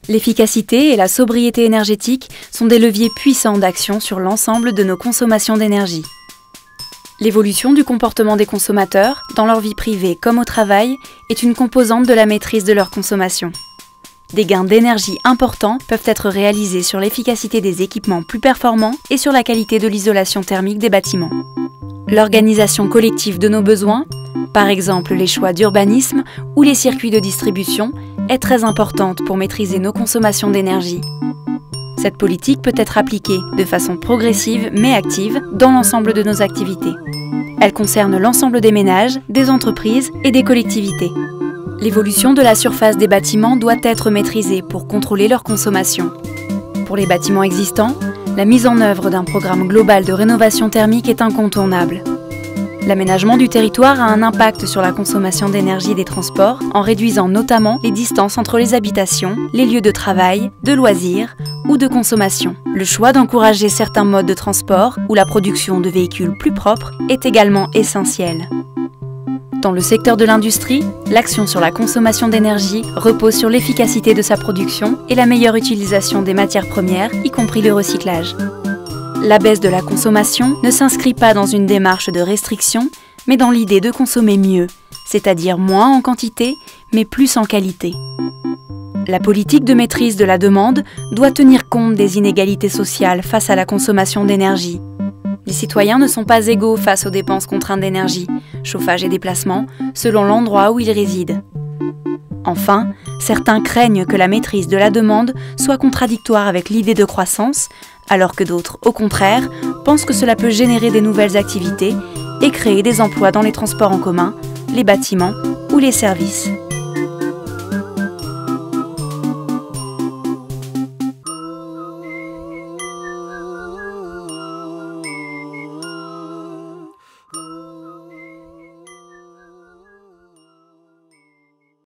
L'efficacité et la sobriété énergétique sont des leviers puissants d'action sur l'ensemble de nos consommations d'énergie. L'évolution du comportement des consommateurs, dans leur vie privée comme au travail, est une composante de la maîtrise de leur consommation. Des gains d'énergie importants peuvent être réalisés sur l'efficacité des équipements plus performants et sur la qualité de l'isolation thermique des bâtiments. L'organisation collective de nos besoins, par exemple les choix d'urbanisme ou les circuits de distribution, est très importante pour maîtriser nos consommations d'énergie. Cette politique peut être appliquée de façon progressive mais active dans l'ensemble de nos activités. Elle concerne l'ensemble des ménages, des entreprises et des collectivités. L'évolution de la surface des bâtiments doit être maîtrisée pour contrôler leur consommation. Pour les bâtiments existants, la mise en œuvre d'un programme global de rénovation thermique est incontournable. L'aménagement du territoire a un impact sur la consommation d'énergie des transports en réduisant notamment les distances entre les habitations, les lieux de travail, de loisirs ou de consommation. Le choix d'encourager certains modes de transport ou la production de véhicules plus propres est également essentiel. Dans le secteur de l'industrie, l'action sur la consommation d'énergie repose sur l'efficacité de sa production et la meilleure utilisation des matières premières, y compris le recyclage. La baisse de la consommation ne s'inscrit pas dans une démarche de restriction, mais dans l'idée de consommer mieux, c'est-à-dire moins en quantité, mais plus en qualité. La politique de maîtrise de la demande doit tenir compte des inégalités sociales face à la consommation d'énergie. Les citoyens ne sont pas égaux face aux dépenses contraintes d'énergie, chauffage et déplacement, selon l'endroit où ils résident. Enfin, certains craignent que la maîtrise de la demande soit contradictoire avec l'idée de croissance, alors que d'autres, au contraire, pensent que cela peut générer des nouvelles activités et créer des emplois dans les transports en commun, les bâtiments ou les services.